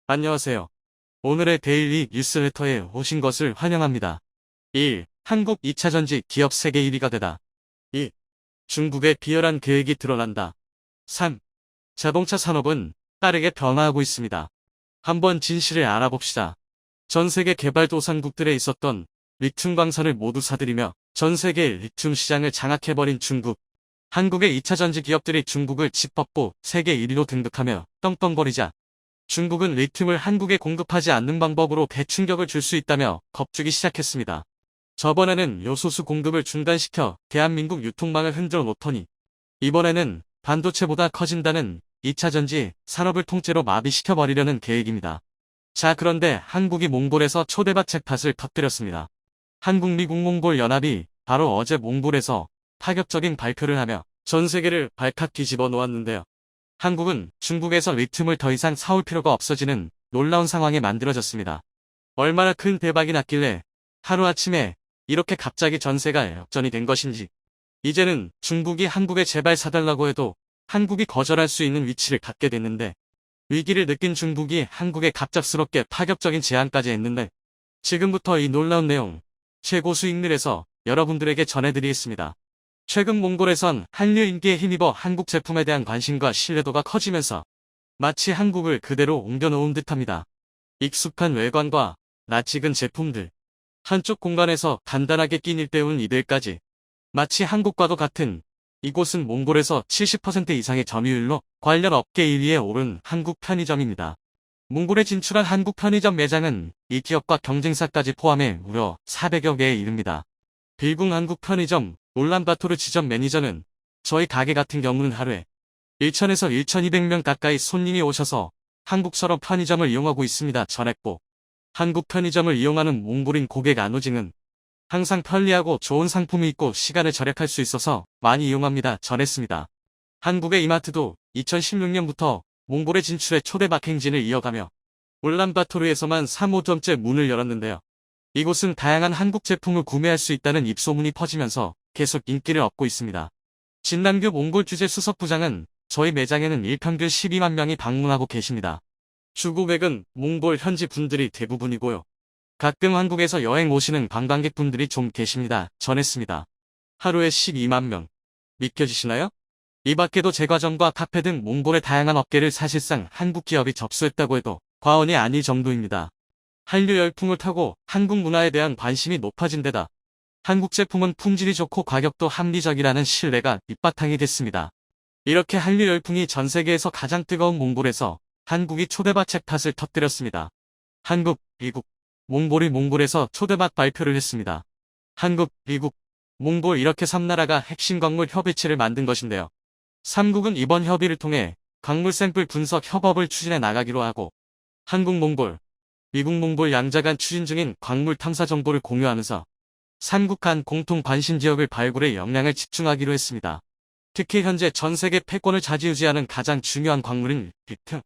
안녕하세요. 오늘의 데일리 뉴스레터에 오신 것을 환영합니다. 1. 한국 2차 전지 기업 세계 1위가 되다. 2. 중국의 비열한 계획이 드러난다. 3. 자동차 산업은 빠르게 변화하고 있습니다. 한번 진실을 알아봅시다. 전 세계 개발도상국들에 있었던 리튬 광산을 모두 사들이며 전 세계 리튬 시장을 장악해버린 중국. 한국의 2차 전지 기업들이 중국을 짓밟고 세계 1위로 등극하며 떵떵거리자 중국은 리튬을 한국에 공급하지 않는 방법으로 대충격을 줄 수 있다며 겁주기 시작했습니다. 저번에는 요소수 공급을 중단시켜 대한민국 유통망을 흔들어 놓더니 이번에는 반도체보다 커진다는 2차 전지 산업을 통째로 마비시켜버리려는 계획입니다. 자, 그런데 한국이 몽골에서 초대박 잭팟을 터뜨렸습니다. 한국 미국 몽골 연합이 바로 어제 몽골에서 파격적인 발표를 하며 전 세계를 발칵 뒤집어 놓았는데요. 한국은 중국에서 리튬을 더 이상 사올 필요가 없어지는 놀라운 상황에 만들어졌습니다. 얼마나 큰 대박이 났길래 하루아침에 이렇게 갑자기 전세가 역전이 된 것인지. 이제는 중국이 한국에 제발 사달라고 해도 한국이 거절할 수 있는 위치를 갖게 됐는데, 위기를 느낀 중국이 한국에 갑작스럽게 파격적인 제안까지 했는데, 지금부터 이 놀라운 내용 최고 수익률에서 여러분들에게 전해드리겠습니다. 최근 몽골에선 한류 인기에 힘입어 한국 제품에 대한 관심과 신뢰도가 커지면서 마치 한국을 그대로 옮겨놓은 듯합니다. 익숙한 외관과 낯익은 제품들, 한쪽 공간에서 간단하게 끼니 때운 이들까지 마치 한국과도 같은 이곳은 몽골에서 70% 이상의 점유율로 관련 업계 1위에 오른 한국 편의점입니다. 몽골에 진출한 한국 편의점 매장은 이 기업과 경쟁사까지 포함해 무려 400여 개에 이릅니다. 빌궁 한국 편의점 울란바토르 지점 매니저는 저희 가게 같은 경우는 하루에 1,000에서 1,200명 가까이 손님이 오셔서 한국처럼 편의점을 이용하고 있습니다. 전했고, 한국 편의점을 이용하는 몽골인 고객 안우징은 항상 편리하고 좋은 상품이 있고 시간을 절약할 수 있어서 많이 이용합니다. 전했습니다. 한국의 이마트도 2016년부터 몽골에 진출해 초대박 행진을 이어가며 울란바토르에서만 3호점째 문을 열었는데요. 이곳은 다양한 한국 제품을 구매할 수 있다는 입소문이 퍼지면서 계속 인기를 얻고 있습니다. 진남규 몽골 주재 수석부장은 저희 매장에는 일평균 12만 명이 방문하고 계십니다. 주고객은 몽골 현지 분들이 대부분이고요. 가끔 한국에서 여행 오시는 관광객분들이 좀 계십니다. 전했습니다. 하루에 12만 명. 믿겨지시나요? 이 밖에도 제과점과 카페 등 몽골의 다양한 업계를 사실상 한국 기업이 접수했다고 해도 과언이 아닐 정도입니다. 한류 열풍을 타고 한국 문화에 대한 관심이 높아진 데다 한국 제품은 품질이 좋고 가격도 합리적이라는 신뢰가 밑바탕이 됐습니다. 이렇게 한류 열풍이 전 세계에서 가장 뜨거운 몽골에서 한국이 초대박 잭팟을 터뜨렸습니다. 한국, 미국, 몽골이 몽골에서 초대박 발표를 했습니다. 한국, 미국, 몽골 이렇게 3나라가 핵심 광물 협의체를 만든 것인데요. 3국은 이번 협의를 통해 광물 샘플 분석 협업을 추진해 나가기로 하고 한국, 몽골, 미국 몽골 양자 간 추진 중인 광물 탐사 정보를 공유하면서 3국 간 공통 관심 지역을 발굴에 역량을 집중하기로 했습니다. 특히 현재 전 세계 패권을 좌지우지하는 가장 중요한 광물인 리튬.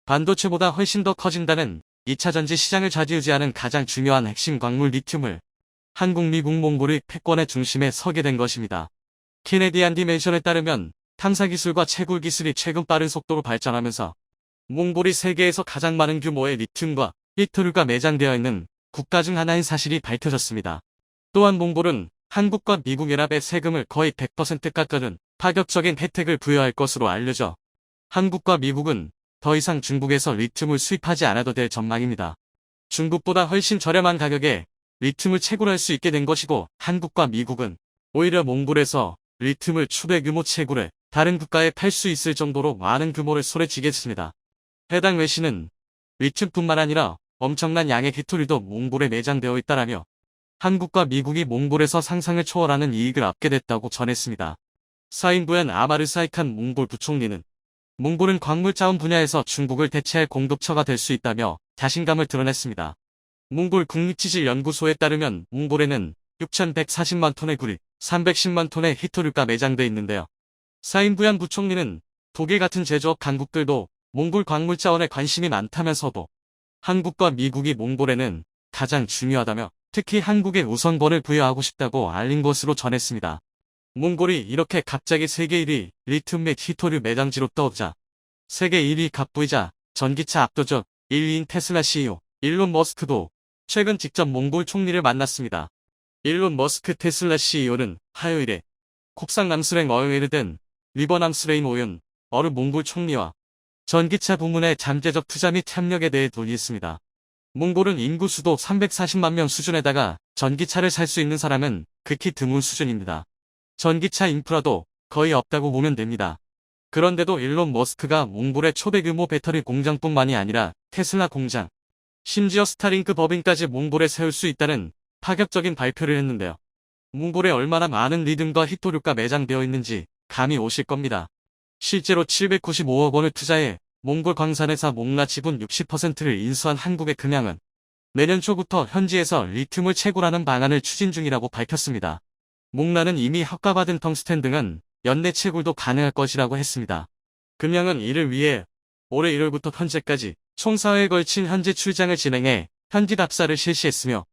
반도체보다 훨씬 더 커진다는 2차 전지 시장을 좌지우지하는 가장 중요한 핵심 광물 리튬을 한국, 미국, 몽골의 패권의 중심에 서게 된 것입니다. 케네디안 디멘션에 따르면 탐사 기술과 채굴 기술이 최근 빠른 속도로 발전하면서 몽골이 세계에서 가장 많은 규모의 리튬과 히토류가 매장되어 있는 국가 중 하나인 사실이 밝혀졌습니다. 또한 몽골은 한국과 미국 연합의 세금을 거의 100% 깎아준 파격적인 혜택을 부여할 것으로 알려져 한국과 미국은 더 이상 중국에서 리튬을 수입하지 않아도 될 전망입니다. 중국보다 훨씬 저렴한 가격에 리튬을 채굴할 수 있게 된 것이고 한국과 미국은 오히려 몽골에서 리튬을 초대규모 채굴해 다른 국가에 팔 수 있을 정도로 많은 규모를 손에 쥐겠습니다. 해당 외신은 리튬뿐만 아니라 엄청난 양의 히토류도 몽골에 매장되어 있다라며 한국과 미국이 몽골에서 상상을 초월하는 이익을 얻게 됐다고 전했습니다. 사인부엔 아마르사이칸 몽골 부총리는 몽골은 광물 자원 분야에서 중국을 대체할 공급처가 될 수 있다며 자신감을 드러냈습니다. 몽골 국립지질연구소에 따르면 몽골에는 6,140만 톤의 구리, 310만 톤의 히토류가 매장돼 있는데요. 사인부얀 부총리는 독일 같은 제조업 강국들도 몽골 광물 자원에 관심이 많다면서도 한국과 미국이 몽골에는 가장 중요하다며 특히 한국에 우선권을 부여하고 싶다고 알린 것으로 전했습니다. 몽골이 이렇게 갑자기 세계 1위 리튬 및 히토류 매장지로 떠오르자 세계 1위 갑부이자 전기차 압도적 1위인 테슬라 CEO 일론 머스크도 최근 직접 몽골 총리를 만났습니다. 일론 머스크 테슬라 CEO는 화요일에 콕상남스랭 어흥에르된 리버남스레인 오윤 어르 몽골 총리와 전기차 부문의 잠재적 투자 및 협력에 대해 논의했습니다. 몽골은 인구 수도 340만 명 수준에다가 전기차를 살 수 있는 사람은 극히 드문 수준입니다. 전기차 인프라도 거의 없다고 보면 됩니다. 그런데도 일론 머스크가 몽골의 초대규모 배터리 공장뿐만이 아니라 테슬라 공장, 심지어 스타링크 법인까지 몽골에 세울 수 있다는 파격적인 발표를 했는데요. 몽골에 얼마나 많은 리듬과 히토류가 매장되어 있는지 감이 오실 겁니다. 실제로 795억 원을 투자해 몽골 광산회사 몽라 지분 60%를 인수한 한국의 금양은 내년 초부터 현지에서 리튬을 채굴하는 방안을 추진 중이라고 밝혔습니다. 몽라는 이미 허가받은 텅스텐 등은 연내 채굴도 가능할 것이라고 했습니다. 금양은 이를 위해 올해 1월부터 현재까지 총 4회에 걸친 현지 출장을 진행해 현지 답사를 실시했으며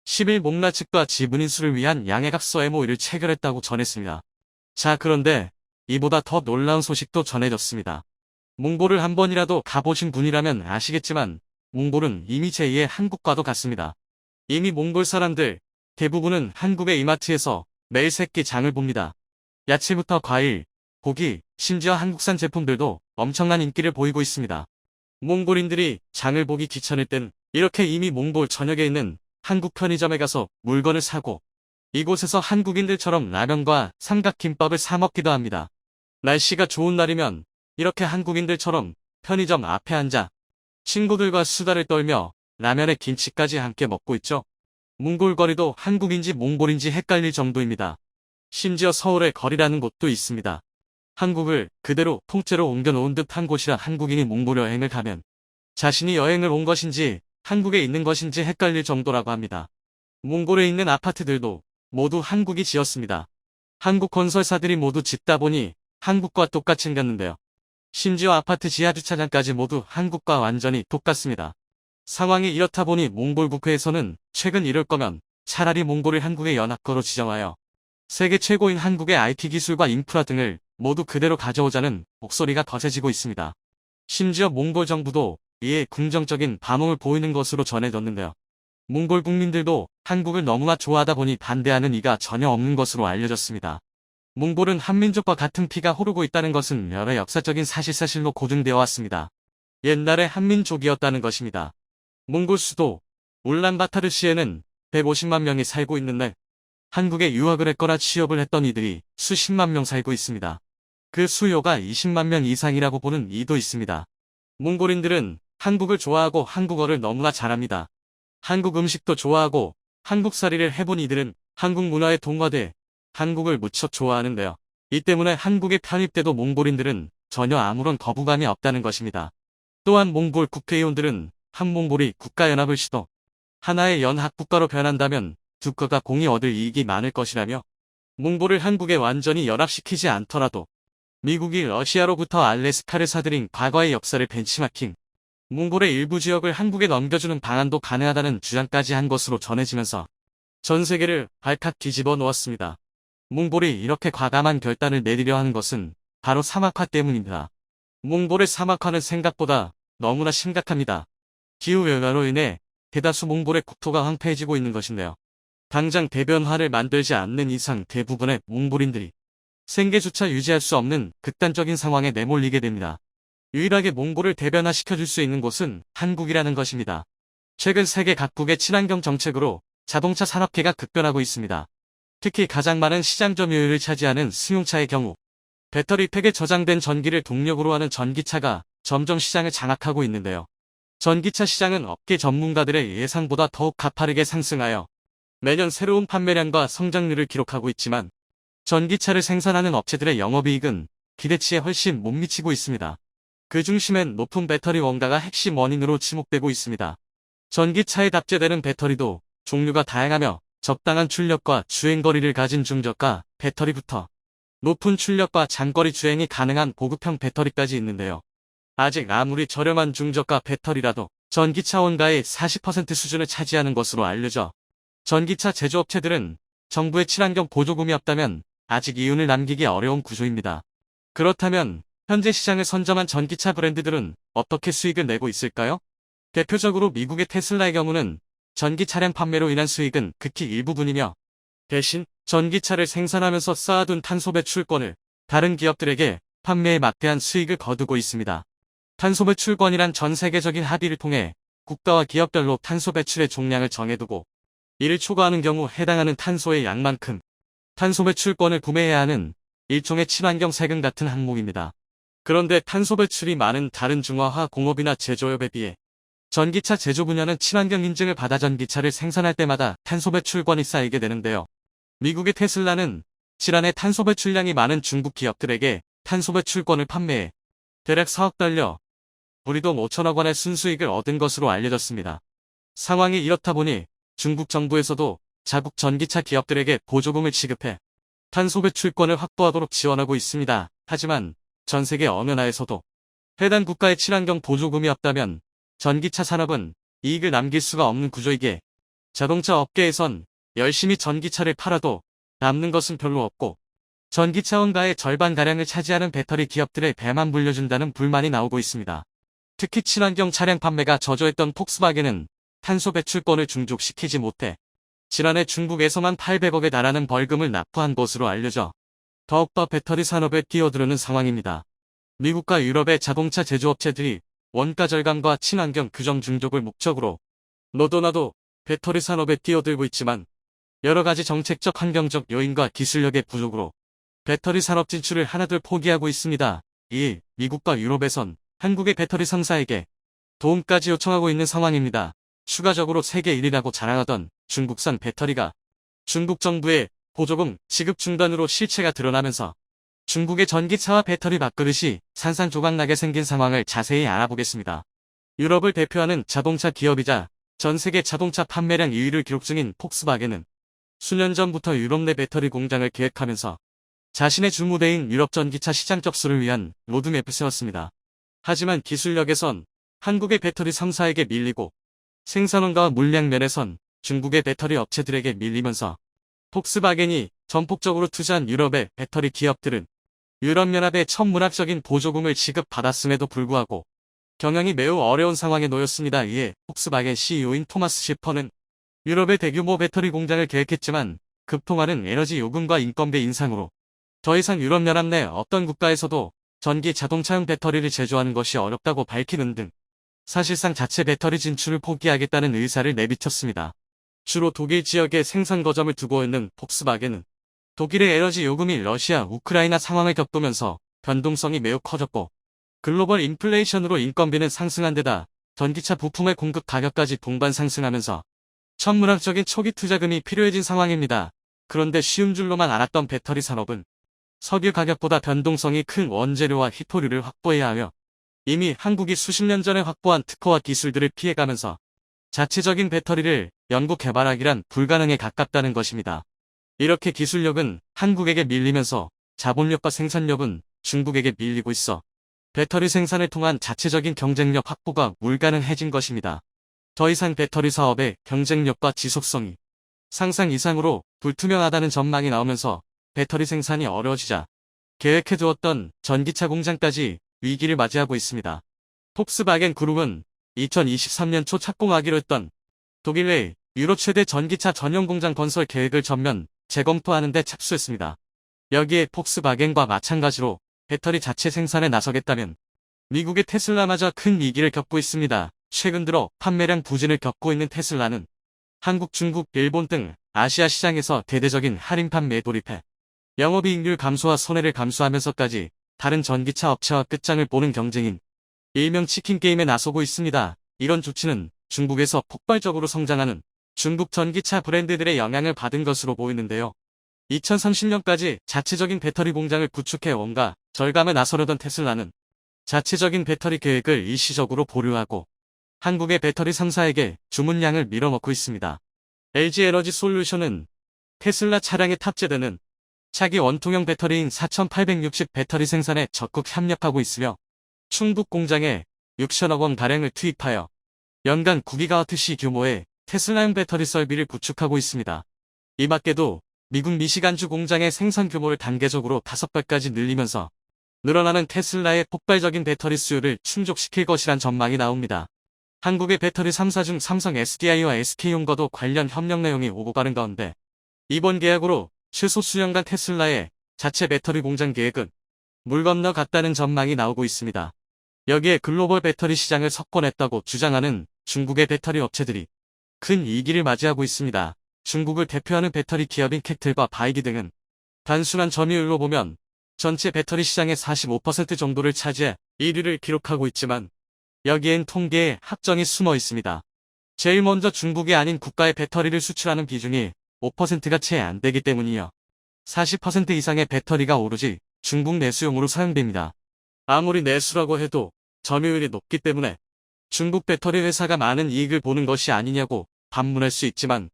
10일 몽라 측과 지분 인수를 위한 양해각서 MOU를 체결했다고 전했습니다. 자, 그런데 이보다 더 놀라운 소식도 전해졌습니다. 몽골을 한 번이라도 가보신 분이라면 아시겠지만 몽골은 이미 제2의 한국과도 같습니다. 이미 몽골 사람들 대부분은 한국의 이마트에서 매일 새끼 장을 봅니다. 야채부터 과일, 고기, 심지어 한국산 제품들도 엄청난 인기를 보이고 있습니다. 몽골인들이 장을 보기 귀찮을 땐 이렇게 이미 몽골 전역에 있는 한국 편의점에 가서 물건을 사고 이곳에서 한국인들처럼 라면과 삼각김밥을 사 먹기도 합니다. 날씨가 좋은 날이면 이렇게 한국인들처럼 편의점 앞에 앉아 친구들과 수다를 떨며 라면에 김치까지 함께 먹고 있죠. 몽골 거리도 한국인지 몽골인지 헷갈릴 정도입니다. 심지어 서울에 거리라는 곳도 있습니다. 한국을 그대로 통째로 옮겨놓은 듯한 곳이라 한국인이 몽골 여행을 가면 자신이 여행을 온 것인지 한국에 있는 것인지 헷갈릴 정도라고 합니다. 몽골에 있는 아파트들도 모두 한국이 지었습니다. 한국 건설사들이 모두 짓다 보니 한국과 똑같이 생겼는데요. 심지어 아파트 지하주차장까지 모두 한국과 완전히 똑같습니다. 상황이 이렇다 보니 몽골 국회에서는 최근 이럴 거면 차라리 몽골을 한국의 연합거로 지정하여 세계 최고인 한국의 IT 기술과 인프라 등을 모두 그대로 가져오자는 목소리가 거세지고 있습니다. 심지어 몽골 정부도 이에 긍정적인 반응을 보이는 것으로 전해졌는데요. 몽골 국민들도 한국을 너무나 좋아하다 보니 반대하는 이가 전혀 없는 것으로 알려졌습니다. 몽골은 한민족과 같은 피가 흐르고 있다는 것은 여러 역사적인 사실로 고증되어 왔습니다. 옛날에 한민족이었다는 것입니다. 몽골 수도 울란바타르시에는 150만 명이 살고 있는데 한국에 유학을 했거나 취업을 했던 이들이 수십만 명 살고 있습니다. 그 수요가 20만 명 이상이라고 보는 이도 있습니다. 몽골인들은 한국을 좋아하고 한국어를 너무나 잘합니다. 한국 음식도 좋아하고 한국살이를 해본 이들은 한국 문화에 동화돼 한국을 무척 좋아하는데요. 이 때문에 한국에 편입돼도 몽골인들은 전혀 아무런 거부감이 없다는 것입니다. 또한 몽골 국회의원들은 한몽골이 국가연합을 시도 하나의 연합국가로 변한다면 두 국가가 공이 얻을 이익이 많을 것이라며 몽골을 한국에 완전히 연합시키지 않더라도 미국이 러시아로부터 알래스카를 사들인 과거의 역사를 벤치마킹, 몽골의 일부 지역을 한국에 넘겨주는 방안도 가능하다는 주장까지 한 것으로 전해지면서 전 세계를 발칵 뒤집어 놓았습니다. 몽골이 이렇게 과감한 결단을 내리려 하는 것은 바로 사막화 때문입니다. 몽골의 사막화는 생각보다 너무나 심각합니다. 기후변화로 인해 대다수 몽골의 국토가 황폐해지고 있는 것인데요. 당장 대변화를 만들지 않는 이상 대부분의 몽골인들이 생계조차 유지할 수 없는 극단적인 상황에 내몰리게 됩니다. 유일하게 몽골을 대변화시켜줄 수 있는 곳은 한국이라는 것입니다. 최근 세계 각국의 친환경 정책으로 자동차 산업계가 급변하고 있습니다. 특히 가장 많은 시장 점유율을 차지하는 승용차의 경우 배터리 팩에 저장된 전기를 동력으로 하는 전기차가 점점 시장을 장악하고 있는데요. 전기차 시장은 업계 전문가들의 예상보다 더욱 가파르게 상승하여 매년 새로운 판매량과 성장률을 기록하고 있지만 전기차를 생산하는 업체들의 영업이익은 기대치에 훨씬 못 미치고 있습니다. 그 중심엔 높은 배터리 원가가 핵심 원인으로 지목되고 있습니다. 전기차에 답재되는 배터리도 종류가 다양하며 적당한 출력과 주행거리를 가진 중저가 배터리부터 높은 출력과 장거리 주행이 가능한 보급형 배터리까지 있는데요. 아직 아무리 저렴한 중저가 배터리라도 전기차 원가의 40% 수준을 차지하는 것으로 알려져 전기차 제조업체들은 정부의 친환경 보조금이 없다면 아직 이윤을 남기기 어려운 구조입니다. 그렇다면 현재 시장을 선점한 전기차 브랜드들은 어떻게 수익을 내고 있을까요? 대표적으로 미국의 테슬라의 경우는 전기 차량 판매로 인한 수익은 극히 일부분이며 대신 전기차를 생산하면서 쌓아둔 탄소 배출권을 다른 기업들에게 판매에 막대한 수익을 거두고 있습니다. 탄소 배출권이란 전 세계적인 합의를 통해 국가와 기업별로 탄소 배출의 종량을 정해두고 이를 초과하는 경우 해당하는 탄소의 양만큼 탄소 배출권을 구매해야 하는 일종의 친환경 세금 같은 항목입니다. 그런데 탄소 배출이 많은 다른 중화화 공업이나 제조업에 비해 전기차 제조 분야는 친환경 인증을 받아 전기차를 생산할 때마다 탄소 배출권이 쌓이게 되는데요. 미국의 테슬라는 지난해 탄소 배출량이 많은 중국 기업들에게 탄소 배출권을 판매해 대략 4억 달러, 우리도 5천억 원의 순수익을 얻은 것으로 알려졌습니다. 상황이 이렇다 보니 중국 정부에서도 자국 전기차 기업들에게 보조금을 지급해 탄소 배출권을 확보하도록 지원하고 있습니다. 하지만 전 세계 어느 나라에서도 해당 국가의 친환경 보조금이 없다면 전기차 산업은 이익을 남길 수가 없는 구조이기에 자동차 업계에선 열심히 전기차를 팔아도 남는 것은 별로 없고 전기차 원가의 절반가량을 차지하는 배터리 기업들의 배만 불려준다는 불만이 나오고 있습니다. 특히 친환경 차량 판매가 저조했던 폭스바겐은 탄소 배출권을 충족시키지 못해 지난해 중국에서만 800억에 달하는 벌금을 납부한 것으로 알려져 더욱더 배터리 산업에 뛰어드는 상황입니다. 미국과 유럽의 자동차 제조업체들이 원가 절감과 친환경 규정 중족을 목적으로 너도 나도 배터리 산업에 뛰어들고 있지만 여러 가지 정책적 환경적 요인과 기술력의 부족으로 배터리 산업 진출을 하나둘 포기하고 있습니다. 이에 미국과 유럽에선 한국의 배터리 상사에게 도움까지 요청하고 있는 상황입니다. 추가적으로 세계 1위라고 자랑하던 중국산 배터리가 중국 정부의 보조금 지급 중단으로 실체가 드러나면서 중국의 전기차와 배터리 밥그릇이 산산조각나게 생긴 상황을 자세히 알아보겠습니다. 유럽을 대표하는 자동차 기업이자 전 세계 자동차 판매량 2위를 기록 중인 폭스바겐은 수년 전부터 유럽 내 배터리 공장을 계획하면서 자신의 주무대인 유럽 전기차 시장 접수를 위한 로드맵을 세웠습니다. 하지만 기술력에선 한국의 배터리 3사에게 밀리고 생산원가와 물량 면에선 중국의 배터리 업체들에게 밀리면서 폭스바겐이 전폭적으로 투자한 유럽의 배터리 기업들은 유럽연합의 천문학적인 보조금을 지급받았음에도 불구하고 경영이 매우 어려운 상황에 놓였습니다. 이에 폭스바겐 CEO인 토마스 시퍼는 유럽의 대규모 배터리 공장을 계획했지만 급통하는 에너지 요금과 인건비 인상으로 더 이상 유럽연합 내 어떤 국가에서도 전기 자동차용 배터리를 제조하는 것이 어렵다고 밝히는 등 사실상 자체 배터리 진출을 포기하겠다는 의사를 내비쳤습니다. 주로 독일 지역에 생산 거점을 두고 있는 폭스바겐은 독일의 에너지 요금이 러시아, 우크라이나 상황을 겪으면서 변동성이 매우 커졌고 글로벌 인플레이션으로 인건비는 상승한 데다 전기차 부품의 공급 가격까지 동반 상승하면서 천문학적인 초기 투자금이 필요해진 상황입니다. 그런데 쉬운 줄로만 알았던 배터리 산업은 석유 가격보다 변동성이 큰 원재료와 희토류를 확보해야 하며 이미 한국이 수십 년 전에 확보한 특허와 기술들을 피해가면서 자체적인 배터리를 연구 개발하기란 불가능에 가깝다는 것입니다. 이렇게 기술력은 한국에게 밀리면서 자본력과 생산력은 중국에게 밀리고 있어 배터리 생산을 통한 자체적인 경쟁력 확보가 불가능해진 것입니다. 더 이상 배터리 사업의 경쟁력과 지속성이 상상 이상으로 불투명하다는 전망이 나오면서 배터리 생산이 어려워지자 계획해두었던 전기차 공장까지 위기를 맞이하고 있습니다. 폭스바겐 그룹은 2023년 초 착공하기로 했던 독일 내 유럽 최대 전기차 전용 공장 건설 계획을 전면 재검토하는 데 착수했습니다. 여기에 폭스바겐과 마찬가지로 배터리 자체 생산에 나서겠다면 미국의 테슬라마저 큰 위기를 겪고 있습니다. 최근 들어 판매량 부진을 겪고 있는 테슬라는 한국, 중국, 일본 등 아시아 시장에서 대대적인 할인 판매에 돌입해 영업이익률 감소와 손해를 감수하면서까지 다른 전기차 업체와 끝장을 보는 경쟁인 일명 치킨게임에 나서고 있습니다. 이런 조치는 중국에서 폭발적으로 성장하는 중국 전기차 브랜드들의 영향을 받은 것으로 보이는데요. 2030년까지 자체적인 배터리 공장을 구축해 원가 절감에 나서려던 테슬라는 자체적인 배터리 계획을 일시적으로 보류하고 한국의 배터리 상사에게 주문량을 밀어넣고 있습니다. LG에너지 솔루션은 테슬라 차량에 탑재되는 차기 원통형 배터리인 4860 배터리 생산에 적극 협력하고 있으며 충북 공장에 6천억 원 가량을 투입하여 연간 9기가와트시 규모의 테슬라용 배터리 설비를 구축하고 있습니다. 이 밖에도 미국 미시간주 공장의 생산 규모를 단계적으로 5배까지 늘리면서 늘어나는 테슬라의 폭발적인 배터리 수요를 충족시킬 것이란 전망이 나옵니다. 한국의 배터리 3사 중 삼성 SDI와 SK온과도 관련 협력 내용이 오고 가는 가운데 이번 계약으로 최소 수년간 테슬라의 자체 배터리 공장 계획은 물 건너 갔다는 전망이 나오고 있습니다. 여기에 글로벌 배터리 시장을 석권했다고 주장하는 중국의 배터리 업체들이 큰 위기를 맞이하고 있습니다. 중국을 대표하는 배터리 기업인 캑틀과 바이기 등은 단순한 점유율로 보면 전체 배터리 시장의 45% 정도를 차지해 1위를 기록하고 있지만 여기엔 통계의 학정이 숨어 있습니다. 제일 먼저 중국이 아닌 국가의 배터리를 수출하는 비중이 5%가 채 안 되기 때문이요. 40% 이상의 배터리가 오로지 중국 내수용으로 사용됩니다. 아무리 내수라고 해도 점유율이 높기 때문에 중국 배터리 회사가 많은 이익을 보는 것이 아니냐고 반문할 수 있지만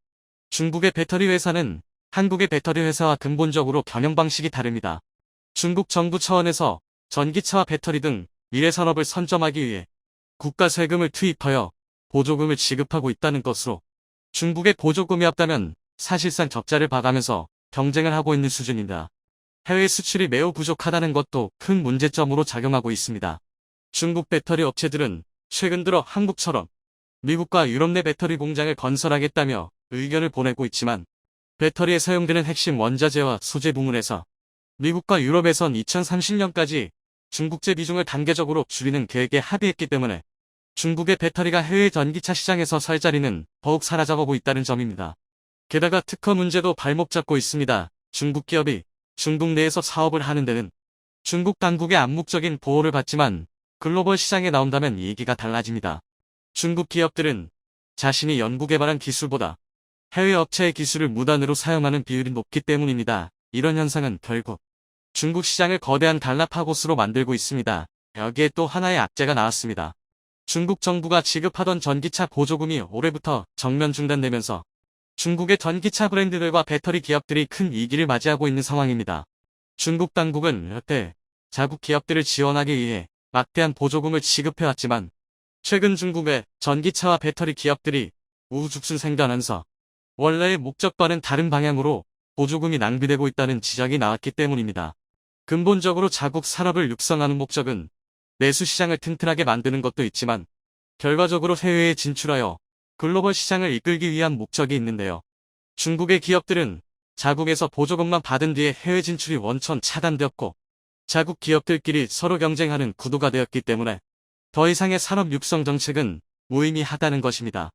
중국의 배터리 회사는 한국의 배터리 회사와 근본적으로 경영 방식이 다릅니다. 중국 정부 차원에서 전기차와 배터리 등 미래 산업을 선점하기 위해 국가 세금을 투입하여 보조금을 지급하고 있다는 것으로 중국의 보조금이 없다면 사실상 적자를 봐가면서 경쟁을 하고 있는 수준입니다. 해외 수출이 매우 부족하다는 것도 큰 문제점으로 작용하고 있습니다. 중국 배터리 업체들은 최근 들어 한국처럼 미국과 유럽 내 배터리 공장을 건설하겠다며 의견을 보내고 있지만 배터리에 사용되는 핵심 원자재와 소재 부문에서 미국과 유럽에선 2030년까지 중국제 비중을 단계적으로 줄이는 계획에 합의했기 때문에 중국의 배터리가 해외 전기차 시장에서 설 자리는 더욱 사라져가고 있다는 점입니다. 게다가 특허 문제도 발목 잡고 있습니다. 중국 기업이 중국 내에서 사업을 하는 데는 중국 당국의 암묵적인 보호를 받지만 글로벌 시장에 나온다면 얘기가 달라집니다. 중국 기업들은 자신이 연구개발한 기술보다 해외 업체의 기술을 무단으로 사용하는 비율이 높기 때문입니다. 이런 현상은 결국 중국 시장을 거대한 단락파고스로 만들고 있습니다. 여기에 또 하나의 악재가 나왔습니다. 중국 정부가 지급하던 전기차 보조금이 올해부터 전면 중단되면서 중국의 전기차 브랜드들과 배터리 기업들이 큰 위기를 맞이하고 있는 상황입니다. 중국 당국은 여태 자국 기업들을 지원하기 위해 막대한 보조금을 지급해왔지만 최근 중국의 전기차와 배터리 기업들이 우후죽순생겨나면서 원래의 목적과는 다른 방향으로 보조금이 낭비되고 있다는 지적이 나왔기 때문입니다. 근본적으로 자국 산업을 육성하는 목적은 내수 시장을 튼튼하게 만드는 것도 있지만 결과적으로 해외에 진출하여 글로벌 시장을 이끌기 위한 목적이 있는데요. 중국의 기업들은 자국에서 보조금만 받은 뒤에 해외 진출이 원천 차단되었고 자국 기업들끼리 서로 경쟁하는 구도가 되었기 때문에 더 이상의 산업 육성 정책은 무의미하다는 것입니다.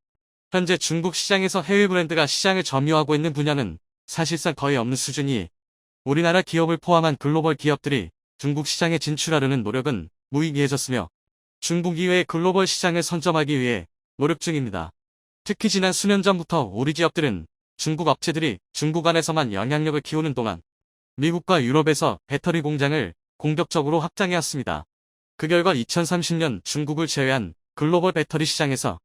현재 중국 시장에서 해외 브랜드가 시장을 점유하고 있는 분야는 사실상 거의 없는 수준이 우리나라 기업을 포함한 글로벌 기업들이 중국 시장에 진출하려는 노력은 무의미해졌으며 중국 이외의 글로벌 시장을 선점하기 위해 노력 중입니다. 특히 지난 수년 전부터 우리 기업들은 중국 업체들이 중국 안에서만 영향력을 키우는 동안 미국과 유럽에서 배터리 공장을 공격적으로 확장해왔습니다. 그 결과 2030년 중국을 제외한 글로벌 배터리 시장에서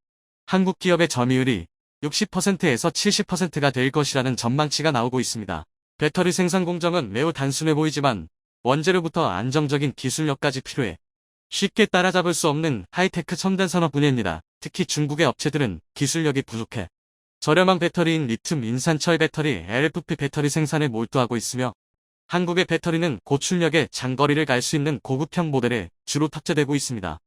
한국 기업의 점유율이 60%에서 70%가 될 것이라는 전망치가 나오고 있습니다. 배터리 생산 공정은 매우 단순해 보이지만 원재료부터 안정적인 기술력까지 필요해 쉽게 따라잡을 수 없는 하이테크 첨단 산업 분야입니다. 특히 중국의 업체들은 기술력이 부족해 저렴한 배터리인 리튬 인산철 배터리 LFP 배터리 생산에 몰두하고 있으며 한국의 배터리는 고출력의 장거리를 갈 수 있는 고급형 모델에 주로 탑재되고 있습니다.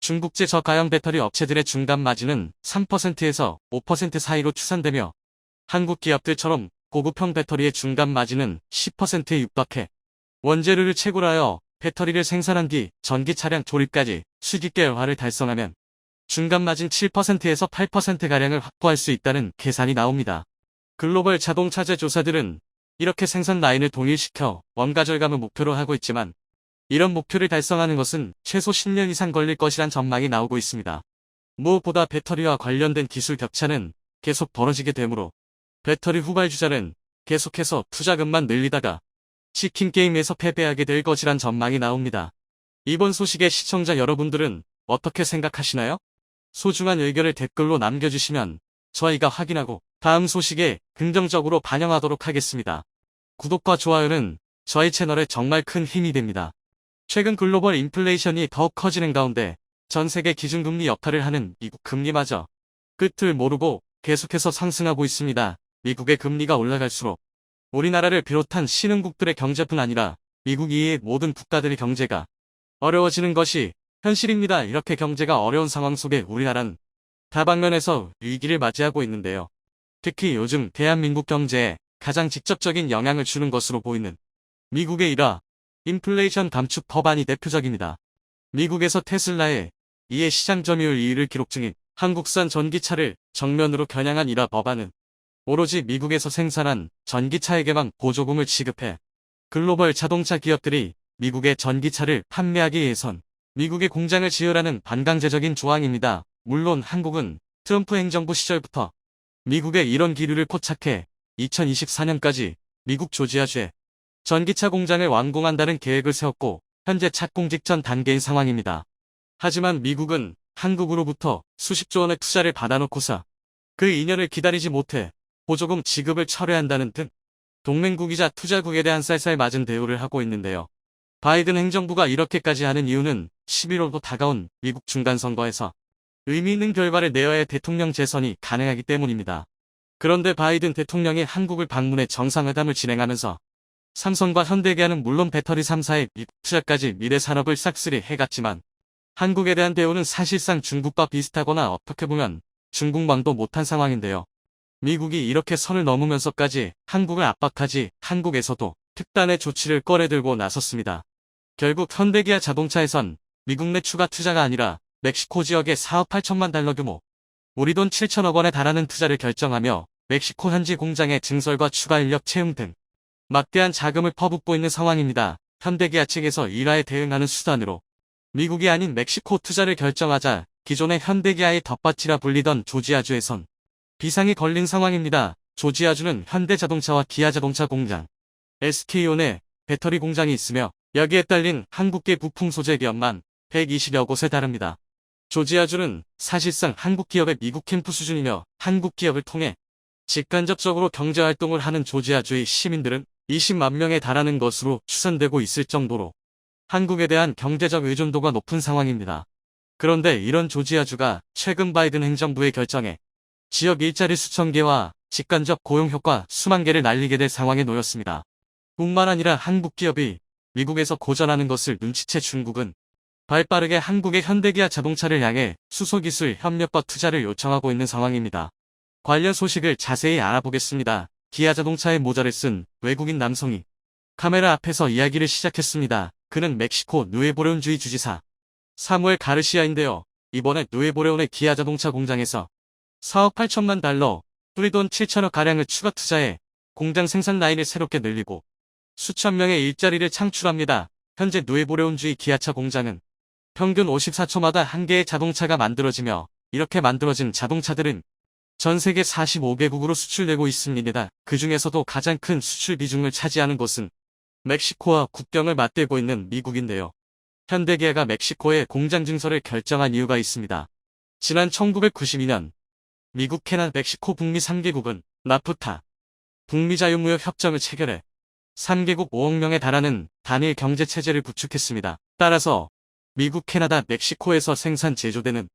중국제 저가형 배터리 업체들의 중간 마진은 3%에서 5% 사이로 추산되며 한국 기업들처럼 고급형 배터리의 중간 마진은 10%에 육박해 원재료를 채굴 하여 배터리를 생산한 뒤 전기 차량 조립까지 수직계열화를 달성하면 중간 마진 7%에서 8%가량을 확보할 수 있다는 계산이 나옵니다. 글로벌 자동차제 조사들은 이렇게 생산 라인을 동일시켜 원가 절감을 목표로 하고 있지만 이런 목표를 달성하는 것은 최소 10년 이상 걸릴 것이란 전망이 나오고 있습니다. 무엇보다 배터리와 관련된 기술 격차는 계속 벌어지게 되므로 배터리 후발주자는 계속해서 투자금만 늘리다가 치킨 게임에서 패배하게 될 것이란 전망이 나옵니다. 이번 소식에 시청자 여러분들은 어떻게 생각하시나요? 소중한 의견을 댓글로 남겨주시면 저희가 확인하고 다음 소식에 긍정적으로 반영하도록 하겠습니다. 구독과 좋아요는 저희 채널에 정말 큰 힘이 됩니다. 최근 글로벌 인플레이션이 더욱 커지는 가운데 전 세계 기준금리 역할을 하는 미국 금리마저 끝을 모르고 계속해서 상승하고 있습니다. 미국의 금리가 올라갈수록 우리나라를 비롯한 신흥국들의 경제뿐 아니라 미국 이외의 모든 국가들의 경제가 어려워지는 것이 현실입니다. 이렇게 경제가 어려운 상황 속에 우리나라는 다방면에서 위기를 맞이하고 있는데요. 특히 요즘 대한민국 경제에 가장 직접적인 영향을 주는 것으로 보이는 미국의 일화, 인플레이션 감축 법안이 대표적입니다. 미국에서 테슬라에 이에 시장 점유율 2위를 기록 중인 한국산 전기차를 정면으로 겨냥한 일화 법안은 오로지 미국에서 생산한 전기차에게만 보조금을 지급해 글로벌 자동차 기업들이 미국의 전기차를 판매하기 위해선 미국의 공장을 지으라는 반강제적인 조항입니다. 물론 한국은 트럼프 행정부 시절부터 미국의 이런 기류를 포착해 2024년까지 미국 조지아주에 전기차 공장을 완공한다는 계획을 세웠고 현재 착공 직전 단계인 상황입니다. 하지만 미국은 한국으로부터 수십조 원의 투자를 받아놓고서 그 2년을 기다리지 못해 보조금 지급을 철회한다는 등 동맹국이자 투자국에 대한 쌀쌀 맞은 대우를 하고 있는데요. 바이든 행정부가 이렇게까지 하는 이유는 11월도 다가온 미국 중간선거에서 의미 있는 결과를 내어야 대통령 재선이 가능하기 때문입니다. 그런데 바이든 대통령이 한국을 방문해 정상회담을 진행하면서 삼성과 현대기아는 물론 배터리 3사의 미국 투자까지 미래 산업을 싹쓸이 해갔지만 한국에 대한 대우는 사실상 중국과 비슷하거나 어떻게 보면 중국망도 못한 상황인데요. 미국이 이렇게 선을 넘으면서까지 한국을 압박하지 한국에서도 특단의 조치를 꺼내들고 나섰습니다. 결국 현대기아 자동차에선 미국 내 추가 투자가 아니라 멕시코 지역의 4억 8천만 달러 규모, 우리 돈 7천억 원에 달하는 투자를 결정하며 멕시코 현지 공장의 증설과 추가 인력 채용 등 막대한 자금을 퍼붓고 있는 상황입니다. 현대기아 측에서 일화에 대응하는 수단으로 미국이 아닌 멕시코 투자를 결정하자 기존의 현대기아의 덧받치라 불리던 조지아주에선 비상이 걸린 상황입니다. 조지아주는 현대자동차와 기아자동차 공장, SK온의 배터리 공장이 있으며 여기에 딸린 한국계 부품 소재 기업만 120여 곳에 달합니다. 조지아주는 사실상 한국 기업의 미국 캠프 수준이며 한국 기업을 통해 직간접적으로 경제활동을 하는 조지아주의 시민들은 20만 명에 달하는 것으로 추산되고 있을 정도로 한국에 대한 경제적 의존도가 높은 상황입니다. 그런데 이런 조지아주가 최근 바이든 행정부의 결정에 지역 일자리 수천 개와 직간접 고용 효과 수만 개를 날리게 될 상황에 놓였습니다. 뿐만 아니라 한국 기업이 미국에서 고전하는 것을 눈치채 중국은 발빠르게 한국의 현대기아 자동차를 향해 수소기술 협력과 투자를 요청하고 있는 상황입니다. 관련 소식을 자세히 알아보겠습니다. 기아자동차의 모자를 쓴 외국인 남성이 카메라 앞에서 이야기를 시작했습니다. 그는 멕시코 누에보레온주의 주지사 사무엘 가르시아인데요. 이번에 누에보레온의 기아자동차 공장에서 4억 8천만 달러, 우리 돈 7천억 가량을 추가 투자해 공장 생산 라인을 새롭게 늘리고 수천 명의 일자리를 창출합니다. 현재 누에보레온주의 기아차 공장은 평균 54초마다 한 개의 자동차가 만들어지며 이렇게 만들어진 자동차들은 전 세계 45개국으로 수출되고 있습니다. 그 중에서도 가장 큰 수출 비중을 차지하는 곳은 멕시코와 국경을 맞대고 있는 미국인데요. 현대기아가 멕시코에 공장 증설을 결정한 이유가 있습니다. 지난 1992년 미국, 캐나다, 멕시코 북미 3개국은 나프타 북미 자유무역 협정을 체결해 3개국 5억 명에 달하는 단일 경제체제를 구축했습니다. 따라서 미국, 캐나다, 멕시코에서 생산 제조되는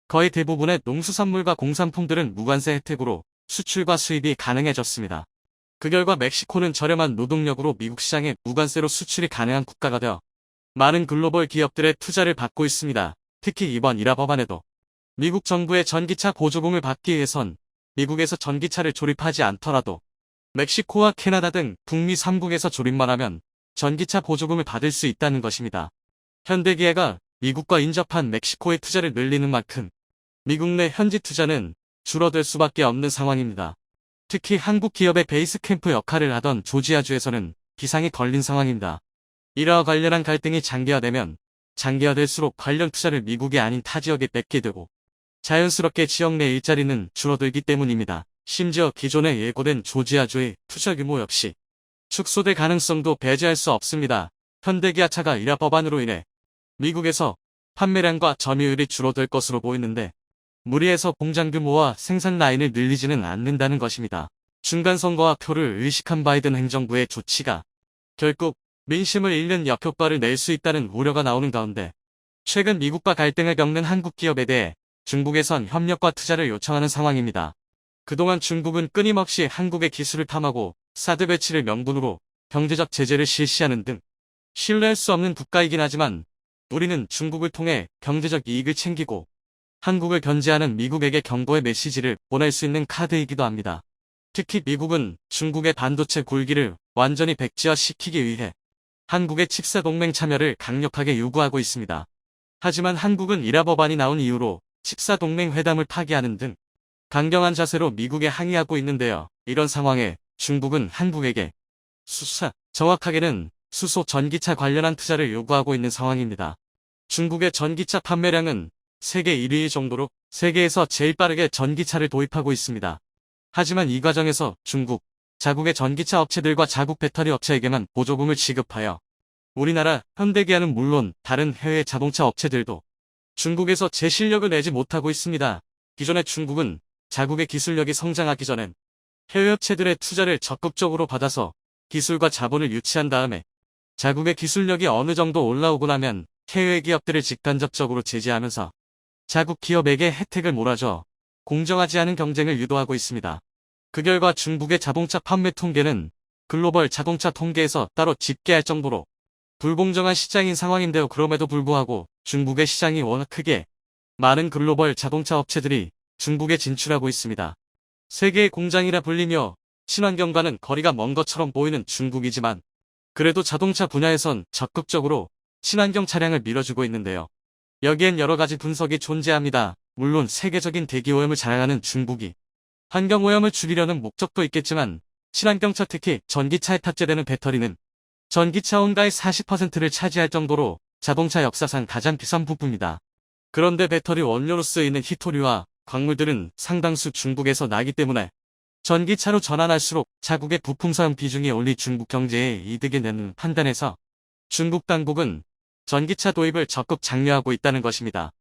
거의 대부분의 농수산물과 공산품들은 무관세 혜택으로 수출과 수입이 가능해졌습니다. 그 결과 멕시코는 저렴한 노동력으로 미국 시장에 무관세로 수출이 가능한 국가가 되어 많은 글로벌 기업들의 투자를 받고 있습니다. 특히 이번 일화 법안에도 미국 정부의 전기차 보조금을 받기 위해선 미국에서 전기차를 조립하지 않더라도 멕시코와 캐나다 등 북미 3국에서 조립만 하면 전기차 보조금을 받을 수 있다는 것입니다. 현대기아가 미국과 인접한 멕시코의 투자를 늘리는 만큼 미국 내 현지 투자는 줄어들 수밖에 없는 상황입니다. 특히 한국 기업의 베이스 캠프 역할을 하던 조지아주에서는 비상이 걸린 상황입니다. 이와 관련한 갈등이 장기화되면 장기화될수록 관련 투자를 미국이 아닌 타 지역에 뺏게 되고 자연스럽게 지역 내 일자리는 줄어들기 때문입니다. 심지어 기존에 예고된 조지아주의 투자 규모 역시 축소될 가능성도 배제할 수 없습니다. 현대기아차가 일화 법안으로 인해 미국에서 판매량과 점유율이 줄어들 것으로 보이는데 무리해서 공장 규모와 생산 라인을 늘리지는 않는다는 것입니다. 중간선거와 표를 의식한 바이든 행정부의 조치가 결국 민심을 잃는 역효과를 낼 수 있다는 우려가 나오는 가운데 최근 미국과 갈등을 겪는 한국 기업에 대해 중국에선 협력과 투자를 요청하는 상황입니다. 그동안 중국은 끊임없이 한국의 기술을 탐하고 사드 배치를 명분으로 경제적 제재를 실시하는 등 신뢰할 수 없는 국가이긴 하지만 우리는 중국을 통해 경제적 이익을 챙기고 한국을 견제하는 미국에게 경고의 메시지를 보낼 수 있는 카드이기도 합니다. 특히 미국은 중국의 반도체 굴기를 완전히 백지화시키기 위해 한국의 칩사 동맹 참여를 강력하게 요구하고 있습니다. 하지만 한국은 이라 법안이 나온 이후로 칩사 동맹 회담을 파기하는 등 강경한 자세로 미국에 항의하고 있는데요. 이런 상황에 중국은 한국에게 정확하게는 수소 전기차 관련한 투자를 요구하고 있는 상황입니다. 중국의 전기차 판매량은 세계 1위 정도로 세계에서 제일 빠르게 전기차를 도입하고 있습니다. 하지만 이 과정에서 중국, 자국의 전기차 업체들과 자국 배터리 업체에게만 보조금을 지급하여 우리나라 현대기아는 물론 다른 해외 자동차 업체들도 중국에서 제 실력을 내지 못하고 있습니다. 기존의 중국은 자국의 기술력이 성장하기 전엔 해외 업체들의 투자를 적극적으로 받아서 기술과 자본을 유치한 다음에 자국의 기술력이 어느 정도 올라오고 나면 해외 기업들을 직간접적으로 제재하면서 자국 기업에게 혜택을 몰아줘 공정하지 않은 경쟁을 유도하고 있습니다. 그 결과 중국의 자동차 판매 통계는 글로벌 자동차 통계에서 따로 집계할 정도로 불공정한 시장인 상황인데요. 그럼에도 불구하고 중국의 시장이 워낙 크게 많은 글로벌 자동차 업체들이 중국에 진출하고 있습니다. 세계의 공장이라 불리며 친환경과는 거리가 먼 것처럼 보이는 중국이지만 그래도 자동차 분야에선 적극적으로 친환경 차량을 밀어주고 있는데요. 여기엔 여러 가지 분석이 존재합니다. 물론 세계적인 대기오염을 자랑하는 중국이 환경오염을 줄이려는 목적도 있겠지만 친환경차 특히 전기차에 탑재되는 배터리는 전기차 원가의 40%를 차지할 정도로 자동차 역사상 가장 비싼 부품이다. 그런데 배터리 원료로 쓰이는 희토류와 광물들은 상당수 중국에서 나기 때문에 전기차로 전환할수록 자국의 부품 사용 비중이 올리 중국 경제에 이득이 되는 판단에서 중국 당국은 전기차 도입을 적극 장려하고 있다는 것입니다.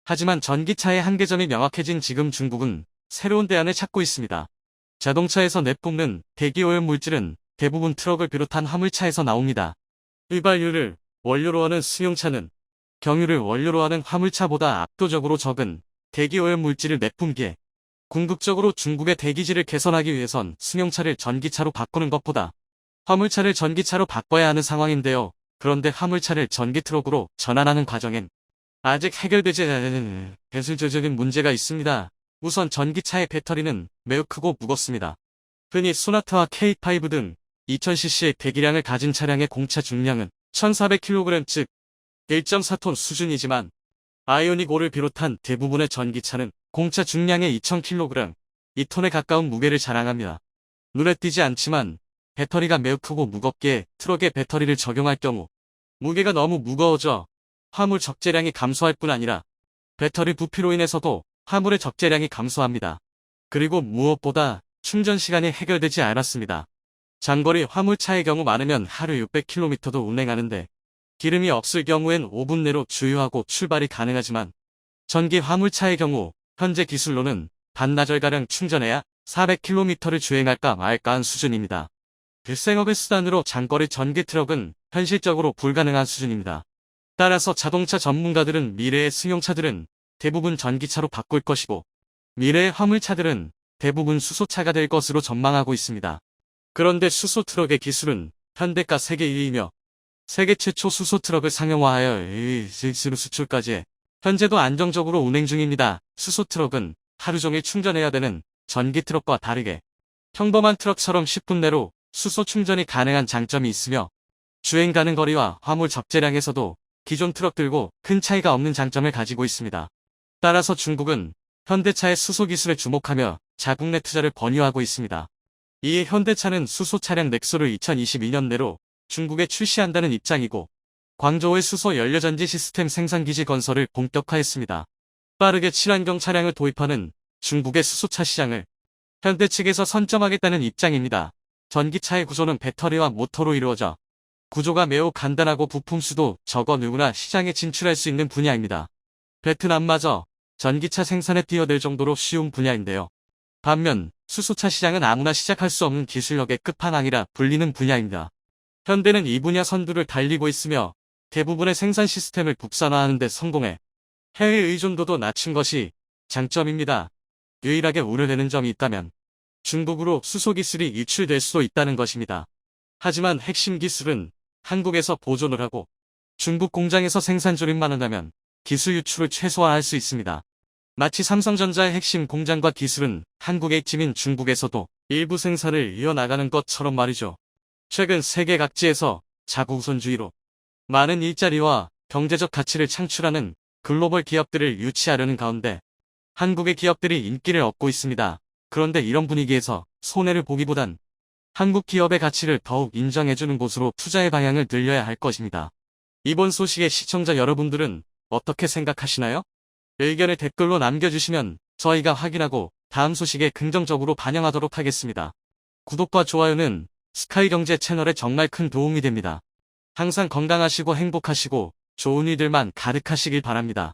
하지만 전기차의 한계점이 명확해진 지금 중국은 새로운 대안을 찾고 있습니다. 자동차에서 내뿜는 대기오염 물질은 대부분 트럭을 비롯한 화물차에서 나옵니다. 휘발유를 원료로 하는 승용차는 경유를 원료로 하는 화물차보다 압도적으로 적은 대기오염 물질을 내뿜기에 궁극적으로 중국의 대기질을 개선하기 위해선 승용차를 전기차로 바꾸는 것보다 화물차를 전기차로 바꿔야 하는 상황인데요. 그런데 화물차를 전기트럭으로 전환하는 과정엔 아직 해결되지 않은 기술적인 문제가 있습니다. 우선 전기차의 배터리는 매우 크고 무겁습니다. 흔히 소나타와 K5 등 2000cc의 배기량을 가진 차량의 공차 중량은 1400kg 즉 1.4톤 수준이지만 아이오닉 5를 비롯한 대부분의 전기차는 공차 중량의 2000kg, 2톤에 가까운 무게를 자랑합니다. 눈에 띄지 않지만 배터리가 매우 크고 무겁기에 트럭에 배터리를 적용할 경우 무게가 너무 무거워져 화물 적재량이 감소할 뿐 아니라 배터리 부피로 인해서도 화물의 적재량이 감소합니다. 그리고 무엇보다 충전 시간이 해결되지 않았습니다. 장거리 화물차의 경우 많으면 하루 600km도 운행하는데 기름이 없을 경우엔 5분 내로 주유하고 출발이 가능하지만 전기 화물차의 경우 현재 기술로는 반나절가량 충전해야 400km를 주행할까 말까 한 수준입니다. 일생업의 수단으로 장거리 전기 트럭은 현실적으로 불가능한 수준입니다. 따라서 자동차 전문가들은 미래의 승용차들은 대부분 전기차로 바꿀 것이고 미래의 화물차들은 대부분 수소차가 될 것으로 전망하고 있습니다. 그런데 수소 트럭의 기술은 현대가 세계 1위이며 세계 최초 수소 트럭을 상용화하여 실시로 수출까지 해 현재도 안정적으로 운행 중입니다. 수소 트럭은 하루 종일 충전해야 되는 전기 트럭과 다르게 평범한 트럭처럼 10분 내로 수소 충전이 가능한 장점이 있으며 주행 가는 거리와 화물 적재량에서도 기존 트럭들고 큰 차이가 없는 장점을 가지고 있습니다. 따라서 중국은 현대차의 수소 기술에 주목하며 자국 내 투자를 번유하고 있습니다. 이에 현대차는 수소 차량 넥소를 2022년 내로 중국에 출시한다는 입장이고 광저우의 수소 연료전지 시스템 생산기지 건설을 본격화했습니다. 빠르게 친환경 차량을 도입하는 중국의 수소차 시장을 현대 측에서 선점하겠다는 입장입니다. 전기차의 구조는 배터리와 모터로 이루어져 구조가 매우 간단하고 부품 수도 적어 누구나 시장에 진출할 수 있는 분야입니다. 베트남마저 전기차 생산에 뛰어들 정도로 쉬운 분야인데요. 반면 수소차 시장은 아무나 시작할 수 없는 기술력의 끝판왕이라 불리는 분야입니다. 현대는 이 분야 선두를 달리고 있으며 대부분의 생산 시스템을 국산화하는 데 성공해 해외 의존도도 낮춘 것이 장점입니다. 유일하게 우려되는 점이 있다면 중국으로 수소 기술이 유출될 수도 있다는 것입니다. 하지만 핵심 기술은 한국에서 보존을 하고 중국 공장에서 생산 조립만 한다면 기술 유출을 최소화할 수 있습니다. 마치 삼성전자의 핵심 공장과 기술은 한국에 있지만 중국에서도 일부 생산을 이어나가는 것처럼 말이죠. 최근 세계 각지에서 자국우선주의로 많은 일자리와 경제적 가치를 창출하는 글로벌 기업들을 유치하려는 가운데 한국의 기업들이 인기를 얻고 있습니다. 그런데 이런 분위기에서 손해를 보기보단 한국 기업의 가치를 더욱 인정해주는 곳으로 투자의 방향을 늘려야 할 것입니다. 이번 소식의 시청자 여러분들은 어떻게 생각하시나요? 의견을 댓글로 남겨주시면 저희가 확인하고 다음 소식에 긍정적으로 반영하도록 하겠습니다. 구독과 좋아요는 스카이경제 채널에 정말 큰 도움이 됩니다. 항상 건강하시고 행복하시고 좋은 일들만 가득하시길 바랍니다.